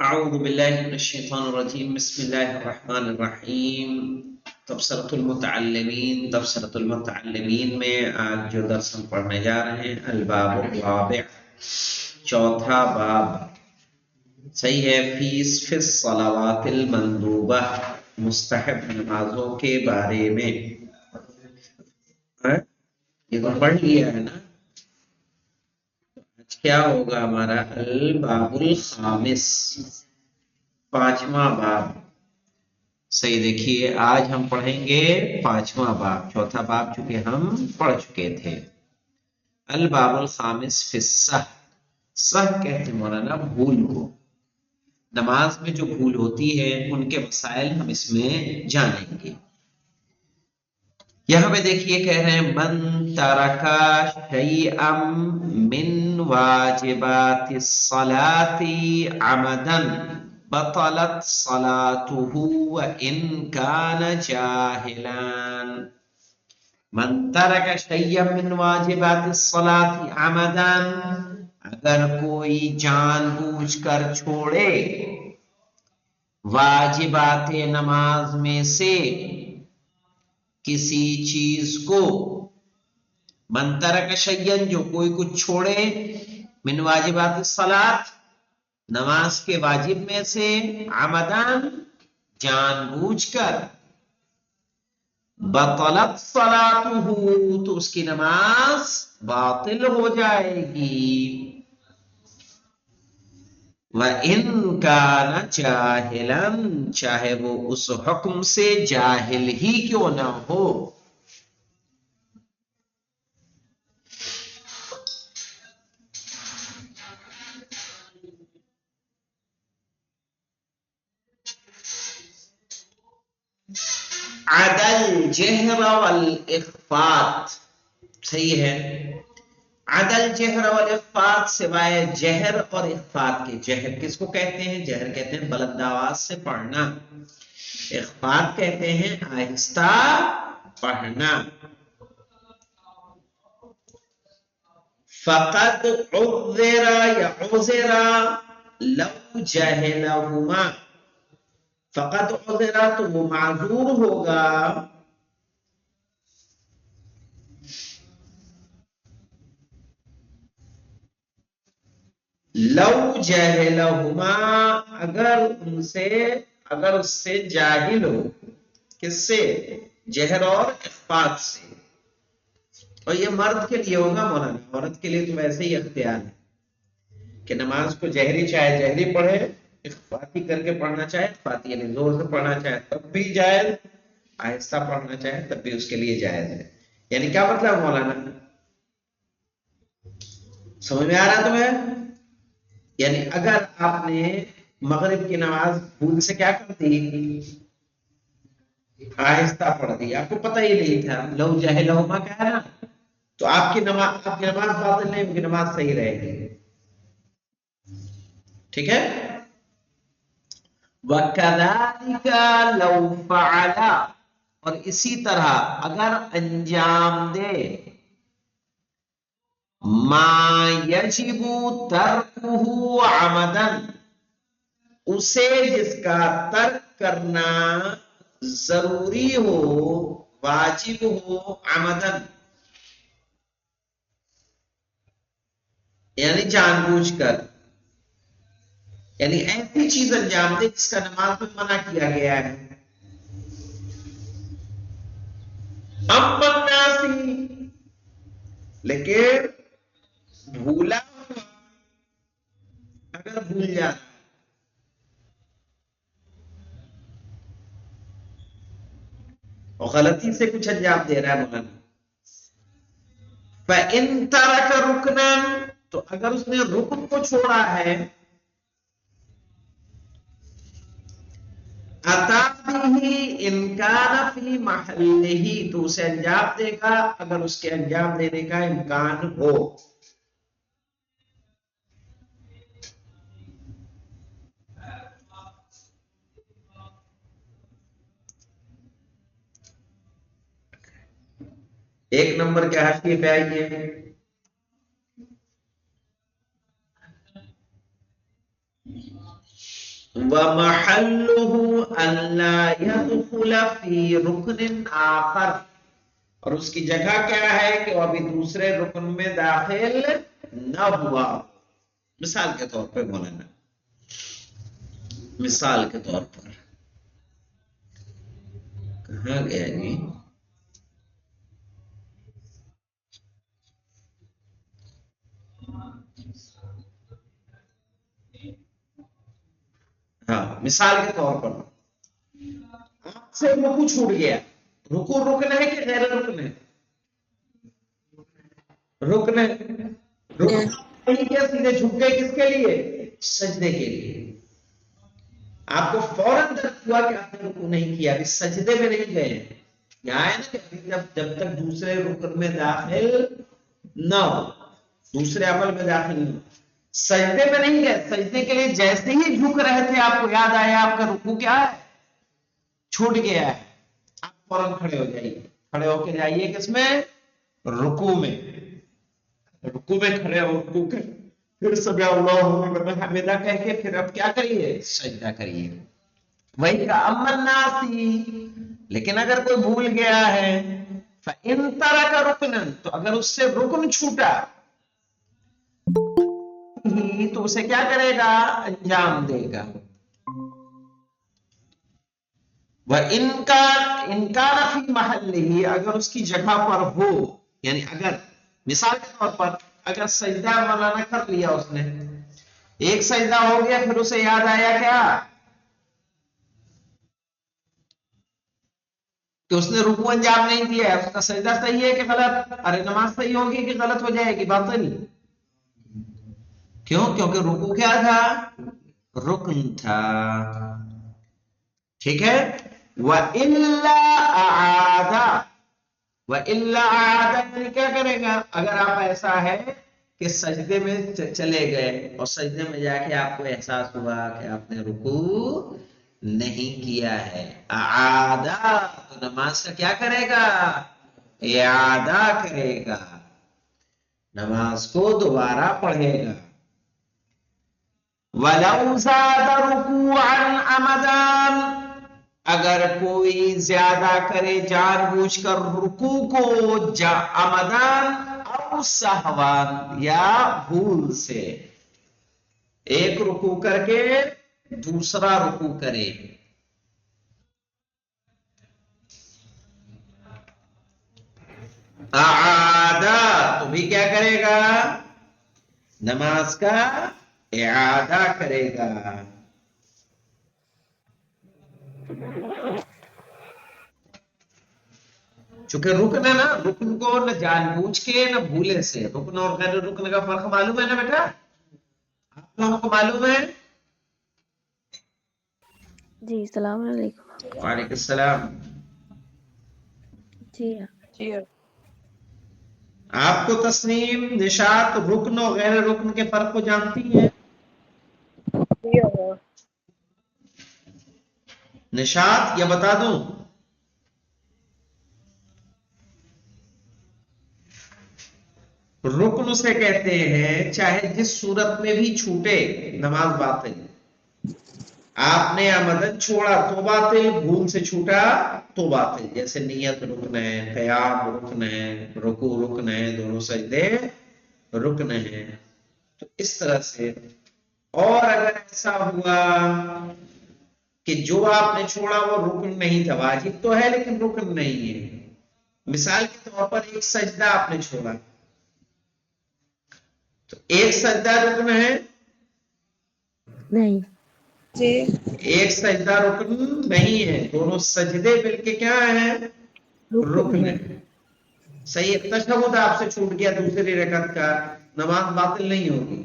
اعوذ باللہ من الشیطان الرجیم بسم اللہ الرحمن الرحیم تبصرۃ المتعلمین میں آج جو درس ہم پڑھنے جا رہے ہیں الباب الرابع، چوتھا باب صحیح ہے فی الصلوات المندوبہ، مستحب نمازوں کے بارے میں۔ یہ تو پڑھ لیا ہے نا، کیا ہوگا ہمارا الباب الخامس، پانچواں باب۔ صحیح دیکھیے آج ہم پڑھیں گے پانچواں باب، چوتھا باب چونکہ ہم پڑھ چکے تھے۔ الباب الخامس فی السہو، سہو کہتے ہیں مولانا بھول کو، نماز میں جو بھول ہوتی ہے ان کے مسائل ہم اس میں جانیں گے۔ یہاں پہ دیکھیے کہہ رہے ہیں من ترکا شیئا من واجبات الصلاة عمدا بطلت صلاته وإن كان جاهلا۔ من ترک شیئا من واجبات الصلاة عمدا، اگر کوئی جان بوجھ کر چھوڑے واجبات نماز میں سے کسی چیز کو، من ترک شیئن جو کوئی کچھ چھوڑے، من واجبات الصلاۃ نماز کے واجب میں سے، عمدان جان بوجھ کر، بطلت صلاتہ تو اس کی نماز باطل ہو جائے گی، وَإِن كَانَ جَاهِلًا چاہے وہ اس حکم سے جاہل ہی کیوں نہ ہو۔ عدل جہر والاخفات، صحیح ہے، عدل جہر والاخفات سوائے جہر اور اخفات کے۔ جہر کس کو کہتے ہیں؟ جہر کہتے ہیں بلند آواز سے پڑھنا، اخفات کہتے ہیں آہستہ پڑھنا۔ فقد عذر یا عذر لو جہلہما، فقط عذرا تو وہ معذور ہوگا لو جہلہما اگر اس سے جاہل ہو، کس سے؟ جہر اور اخفات سے۔ اور یہ مرد کے لیے ہوگا مولانا، عورت کے لیے تو ویسے ہی اختیار ہے کہ نماز کو جہری چاہے جہری پڑھے، اخفاتی کر کے پڑھنا چاہے اخفاتی یعنی زور سے پڑھنا چاہے تب بھی جائز، آہستہ پڑھنا چاہے تب بھی اس کے لیے جائز ہے۔ یعنی کیا مطلب مولانا، سمجھ میں آ رہا تمہیں؟ یعنی اگر آپ نے مغرب کی نماز بھول سے کیا کر دی، آہستہ پڑھ دی، آپ کو پتہ ہی نہیں تھا، لو جہلہما کہہ رہا، تو آپ کی نماز باطل نہیں ہوگی، نماز صحیح رہے گی، ٹھیک ہے۔ وَكَذَلِكَ لَوْ فَعَلَ، اور اسی طرح اگر انجام دے مَا يَجِبُ تَرْكُهُ عَمَدًا، اسے جس کا ترک کرنا ضروری ہو، واجب ہو، عمدن یعنی جان بوجھ کر، یعنی ایسی چیز انجام دے جس کا نماز میں منع کیا گیا ہے۔ امن ناسی، لیکن بھولا ہوا اگر بھول جاتا اور غلطی سے کچھ انجام دے رہا ہے مولانا، فَإِن تَرَكَ رُكْنًا، تو اگر اس نے رکن کو چھوڑا ہے، عطا بھی ان کان فی محلہ، تو اسے انجام دے گا اگر اس کے انجام دینے کا امکان ہو۔ ایک نمبر کے حاشیے پہ آئیے، وَمَحَلُّهُ أَلَّا يَدْخُلَ فِي رُكْنٍ آخر، اور اس کی جگہ کیا ہے کہ وہ ابھی دوسرے رکن میں داخل نہ ہوا. مثال کے طور پہ مولانا، مثال کے طور پر کہاں گیا جی؟ ہاں، مثال کے طور پر آپ سے رکو چھوٹ گیا. رکو رکن ہے کہ غیر رکن ہے؟ رکن ہے. رکن کیا سیدھے جھک گئے کس کے لیے؟ سجدے کے لیے. آپ کو فوراً درد ہوا کہ آپ نے رکو نہیں کیا، ابھی سجدے میں نہیں گئے. یہاں ہے نا کہ جب تک دوسرے رکن میں داخل نہ ہو، دوسرے عمل میں داخل نہ ہو، سجدے میں نہیں گئے. سجدے کے لیے جیسے ہی جھک رہے تھے آپ کو یاد آیا آپ کا رکوع کیا ہے؟ چھوٹ گیا ہے. آپ فوراً کھڑے ہو جائیے. کھڑے ہو کے جائیے کس میں؟ رکوع میں. رکوع میں کھڑے ہو، رکوع کے پھر سمع اللہ لمن حمدہ کہہ کے پھر اب کیا کریے؟ سجدہ کریے. وہی کا امن ناسی. لیکن اگر کوئی بھول گیا ہے فَإِن تَرَكَ رُكْنًا، تو اگر اس سے رکن چھوٹا تو اسے کیا کرے گا؟ انجام دے گا. وَإِن كَانَ فِي مَحَلِّهِ، اگر اس کی جگہ پر ہو، یعنی اگر مثال کے طور پر اگر سجدہ مولانا کر لیا اس نے، ایک سجدہ ہو گیا، پھر اسے یاد آیا کیا کہ اس نے رکوع انجام نہیں دیا ہے. اس کا سجدہ صحیح ہے کہ غلط؟ ارے نماز صحیح ہوگی کہ غلط ہو جائے گی؟ باطل. کیوں؟ کیونکہ رکوع کیا تھا؟ رکن تھا. ٹھیک ہے. وَإِلَّا أَعَادَ، وَإِلَّا أَعَادَ یعنی کیا کرے گا؟ اگر آپ ایسا ہے کہ سجدے میں چلے گئے اور سجدے میں جا کے آپ کو احساس ہوا کہ آپ نے رکوع نہیں کیا ہے، اعادہ تو نماز کا کیا کرے گا؟ اعادہ کرے گا، نماز کو دوبارہ پڑھے گا. وَلَوْ زَادَ رُكُوعًا عَمَدًا، اگر کوئی زیادہ کرے جان بوجھ کر رکوع کو، عمدان او سہوان، یا بھول سے، ایک رکوع کر کے دوسرا رکوع کرے. اعادہ تو بھی کیا کرے گا؟ نماز کا اعادہ کرے گا. چونکہ رکن ہے نا، رکن کو نہ جان بوجھ کے نہ بھولے سے. رکن اور غیر رکن کا فرق معلوم ہے نا بیٹا؟ آپ لوگوں کو معلوم ہے؟ جی السلام علیکم. وعلیکم السلام. جی آپ کو تسنیم نشاط رکن اور غیر رکن کے فرق کو جانتی ہیں؟ نشاط یا بتا دوں؟ رکن اسے کہتے ہیں چاہے جس صورت میں بھی چھوٹے نماز باطل. آپ نے آمدن چھوڑا تو باطل، بھول سے چھوٹا تو باطل. جیسے نیت رکن ہے، قیام رکن ہے، رکوع رکن ہے، دونوں سجدے رکن ہیں. تو اس طرح سے. اور اگر ایسا ہوا کہ جو آپ نے چھوڑا وہ رکن نہیں تھا، واجب تو ہے لیکن رکن نہیں ہے. مثال کے طور پر ایک سجدہ آپ نے چھوڑا، تو ایک سجدہ رکن ہے؟ نہیں. ایک سجدہ رکن نہیں ہے، دونوں سجدے مل کے کیا ہیں؟ رکن ہے. صحیح. تشہد آپ سے چھوٹ گیا دوسری رکعت کا، نماز باطل نہیں ہوگی.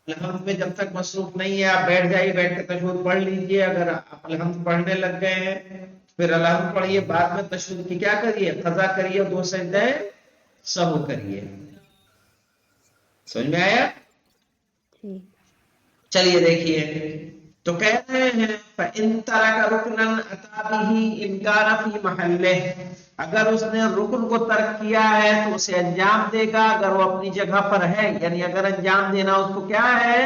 الحمد میں جب تک مصروف نہیں ہے آپ بیٹھ جائیے، بیٹھ کے تشہد پڑھ لیجئے. اگر آپ الحمد پڑھنے لگ گئے ہیں پھر الحمد پڑھیے، بعد میں تشہد کی کیا کریے؟ قضا کریے، دو سجدے سہو کریے. سمجھ میں آیا؟ چلیے دیکھیے. تو کہہ رہے ہیں فَإِن تَرَكَ رُكْنًا أَتَى بِهِ إِن كَانَ فِي مَحَلِّهِ، اگر اس نے رکن کو ترک کیا ہے تو اسے انجام دے گا اگر وہ اپنی جگہ پر ہے. یعنی اگر انجام دینا اس کو کیا ہے؟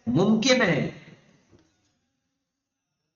ممکن ہے.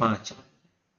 5।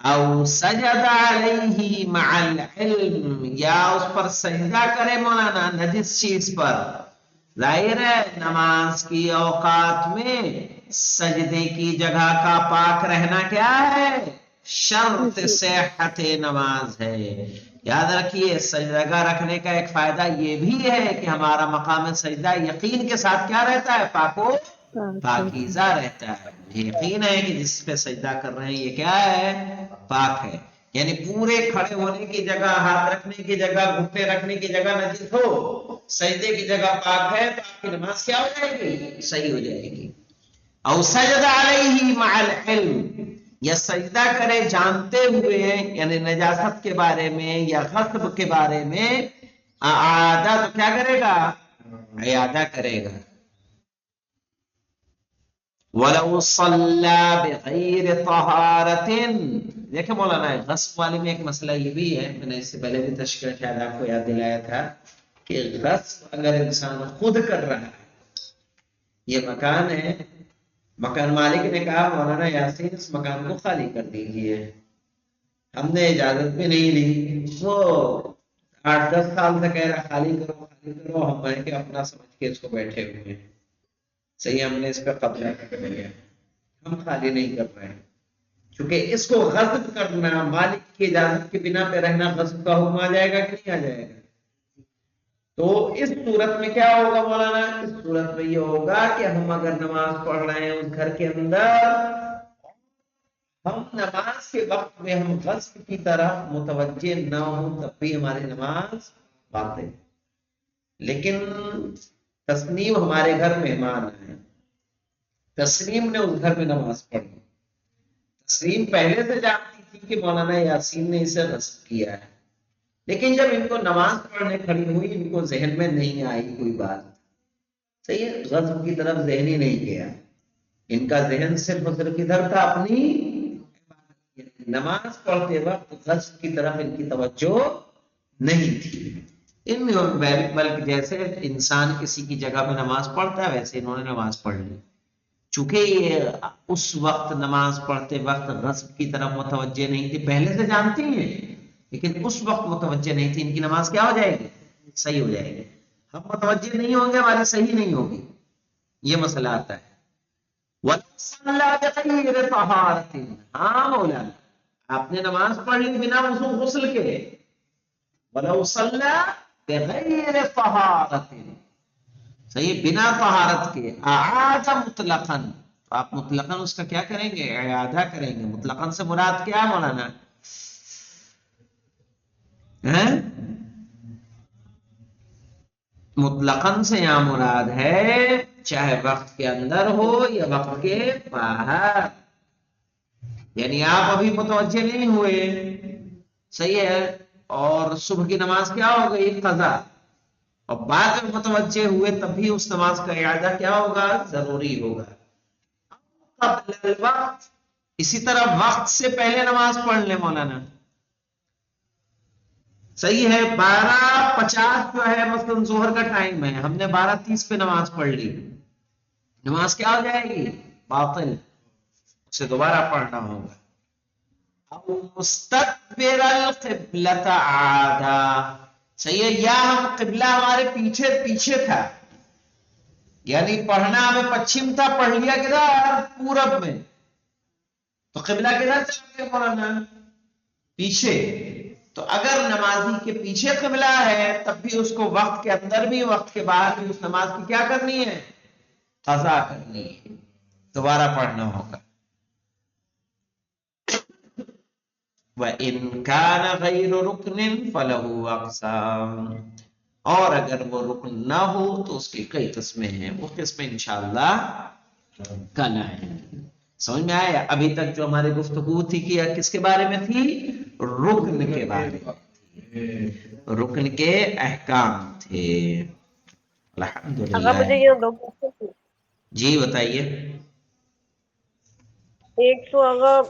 او سجد علیہ مع العلم، یا اس پر سجدہ کرے مولانا نجس چیز پر. ظاہر ہے نماز کی اوقات میں سجدے کی جگہ کا پاک رہنا کیا ہے؟ شرط جی صحت نماز ہے. یاد رکھیے سجدہ رکھنے کا ایک فائدہ یہ بھی ہے کہ ہمارا مقام سجدہ یقین کے ساتھ کیا رہتا ہے؟ پاکو پاکیزہ رہتا ہے. مجھے یقین ہے کہ جس پہ سجدہ کر رہے ہیں یہ کیا ہے؟ پاک ہے. یعنی پورے کھڑے ہونے کی جگہ، ہاتھ رکھنے کی جگہ، گھٹنے رکھنے کی جگہ نجس ہو، سجدے کی جگہ پاک ہے تو آپ کی نماز کیا ہو جائے گی؟ صحیح ہو جائے گی. او سجد علیہ مع العلم، یا سجدہ کرے جانتے ہوئے، یعنی نجاست کے بارے میں یا غصب کے بارے میں، اعادہ تو کیا کرے گا؟ اعادہ کرے گا. وَلَوْ صَلَّى بِغَيْرِ طَهَارَةٍ. دیکھیں مولانا غصب والے میں ایک مسئلہ یہ بھی ہے، میں نے اس سے پہلے بھی تشکیل خیال آپ کو یاد دلایا تھا کہ غصب اگر انسان خود کر رہا ہے، یہ مکان ہے، مکان مالک نے کہا مولانا یاسین اس مکان کو خالی کر دیجیے، ہم نے اجازت بھی نہیں لی، وہ 8-10 سال سے کہہ رہا خالی کرو خالی کرو، ہم کہیں کہ اپنا سمجھ کے اس کو بیٹھے ہوئے ہیں، صحیح ہم نے اس کا قبضہ کر لیا، ہم خالی نہیں کر رہے ہیں. کیونکہ اس کو غصب کرنا، مالک کی اجازت کے بنا پہ رہنا، غصب کا حکم آ جائے گا کہ نہیں آ جائے گا؟ تو اس صورت میں کیا ہوگا مولانا؟ اس صورت میں یہ ہوگا کہ ہم اگر نماز پڑھ رہے ہیں اس گھر کے اندر، ہم نماز کے وقت میں ہم غصب کی طرف متوجہ نہ ہوں تب بھی ہماری نماز باطل ہے. لیکن تسنیم ہمارے گھر مہمان ہے، تسنیم نے اس گھر میں نماز پڑھی، تسنیم پہلے سے جانتی تھی کہ مولانا یاسین نے اسے غصب کیا ہے، لیکن جب ان کو نماز پڑھنے کھڑی ہوئی ان کو ذہن میں نہیں آئی کوئی بات، صحیح ہے، غصب کی طرف ذہن ہی نہیں گیا، ان کا ذہن صرف اور صرف ادھر تھا اپنی نماز پڑھتے وقت، غصب کی طرف ان کی توجہ نہیں تھی. ان بلکہ جیسے انسان کسی کی جگہ پہ نماز پڑھتا ہے ویسے انہوں نے نماز پڑھ لی. چونکہ یہ اس وقت نماز پڑھتے وقت غصب کی طرف متوجہ نہیں تھی، پہلے سے جانتی ہیں لیکن اس وقت متوجہ نہیں تھی، ان کی نماز کیا ہو جائے گی؟ صحیح ہو جائے گی. ہم متوجہ نہیں ہوں گے ہماری صحیح نہیں ہوگی، یہ مسئلہ آتا ہے. وَصَلَّى بِغَيْرِ طَهَارَةٍ. ہاں مولانا آپ نے نماز پڑھ لی بنا وضو غسل کے، وَلَوْ صَلَّى بِغَيْرِ طَهَارَةٍ، صحیح بنا طہارت کے، اعاد مطلقاً، تو آپ مطلقاً اس کا کیا کریں گے؟ اعادہ کریں گے. مطلقاً سے مراد کیا مولانا؟ مطلقاً سے یہاں مراد ہے چاہے وقت کے اندر ہو یا وقت کے باہر. یعنی آپ ابھی متوجہ نہیں ہوئے، صحیح ہے، اور صبح کی نماز کیا ہو گئی؟ قضا، اور بعد میں متوجہ ہوئے تب بھی اس نماز کا اعادہ کیا ہوگا؟ ضروری ہوگا. قبل الوقت، اسی طرح وقت سے پہلے نماز پڑھ لیں مولانا، صحیح ہے، 12:50 جو ہے مثلا ظہر کا ٹائم ہے، ہم نے 12:30 پہ نماز پڑھ لی، نماز کیا ہو جائے گی؟ باطل، اسے دوبارہ پڑھنا ہوگا. او مستقبل القبلۃ عادا، صحیح ہے، یا ہم قبلہ ہمارے پیچھے پیچھے تھا، یعنی پڑھنا ہمیں پچھم تھا، پڑھ لیا کدھر؟ پورب میں، تو قبلہ کدھر چلا گیا مولانا؟ پیچھے. تو اگر نمازی کے پیچھے قبلہ ہے تب بھی اس کو وقت کے اندر بھی وقت کے باہر بھی اس نماز کی کیا کرنی ہے؟ قضا کرنی ہے، دوبارہ پڑھنا ہوگا. وَإِنْ كَانَ غَيْرُ رُكْنٍ فَلَهُ أَقْسَامٌ، اور اگر وہ رکن نہ ہو تو اس کی کئی قسمیں ہیں، وہ قسمیں انشاءاللہ کل آئیں گی. سمجھ میں آیا؟ ابھی تک جو ہماری گفتگو تھی کہ کس کے بارے میں تھی؟ رکن کے بارے میں، رکن کے احکام تھے. اگر الحمدللہ. مجھے یہ دو کوشچن تھے، جی بتائیے. ایک تو اگر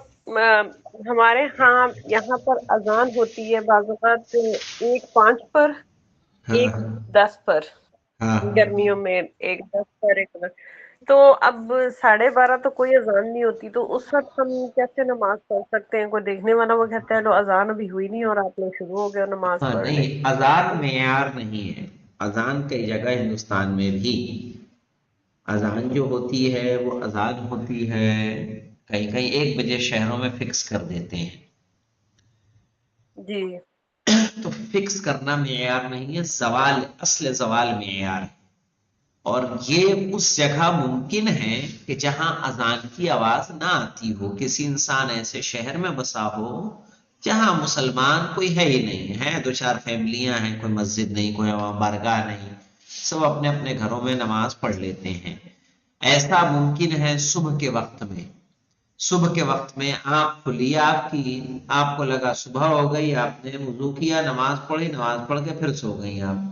ہمارے ہاں یہاں پر اذان ہوتی ہے بعض اوقات 1:05 پر، ہاں 1:10 پر، ہاں گرمیوں میں 1:10 پر 1:10، تو اب 12:30 تو کوئی اذان نہیں ہوتی، تو اس وقت ہم کیسے نماز پڑھ سکتے ہیں؟ کوئی دیکھنے والا وہ کہتا ہے لو اذان ابھی ہوئی نہیں اور آپ لوگ شروع ہو گئے اور نماز ہاں پڑھنے۔ نہیں، اذان معیار نہیں ہے۔ اذان کئی جگہ ہندوستان میں بھی اذان جو ہوتی ہے وہ اذان ہوتی ہے، کہیں کہیں 1 بجے شہروں میں فکس کر دیتے ہیں، جی تو فکس کرنا معیار نہیں ہے، زوال، اصل زوال معیار ہے۔ اور یہ اس جگہ ممکن ہے کہ جہاں اذان کی آواز نہ آتی ہو، کسی انسان ایسے شہر میں بسا ہو جہاں مسلمان کوئی ہے ہی نہیں ہے، 2-4 فیملیاں ہیں، کوئی مسجد نہیں، کوئی وہاں بارگاہ نہیں، سب اپنے اپنے گھروں میں نماز پڑھ لیتے ہیں۔ ایسا ممکن ہے صبح کے وقت میں، صبح کے وقت میں آنکھ کھلی آپ کی، آپ کو لگا صبح ہو گئی، آپ نے وضو کیا، نماز پڑھی، نماز پڑھ کے پھر سو گئی آپ،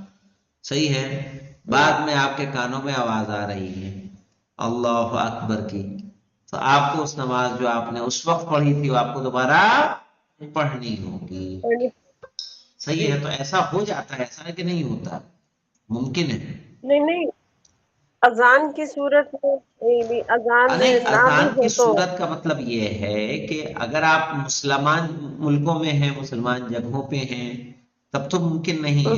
صحیح ہے۔ بعد میں آپ کے کانوں میں آواز آ رہی ہے اللہ اکبر کی، تو آپ کو اس نماز جو آپ نے اس وقت پڑھی تھی وہ آپ کو دوبارہ پڑھنی ہوگی، صحیح جی ہے۔ تو ایسا ہو جاتا ہے، ایسا ہے کہ نہیں ہوتا، ممکن ہے۔ نہیں نہیں، اذان کی صورت میں اذان نہیں، نہ بھی اذان کی ہو تو صورت کا مطلب یہ ہے کہ اگر آپ مسلمان ملکوں میں ہیں، مسلمان جگہوں پہ ہیں، تب تو ممکن نہیں ہے۔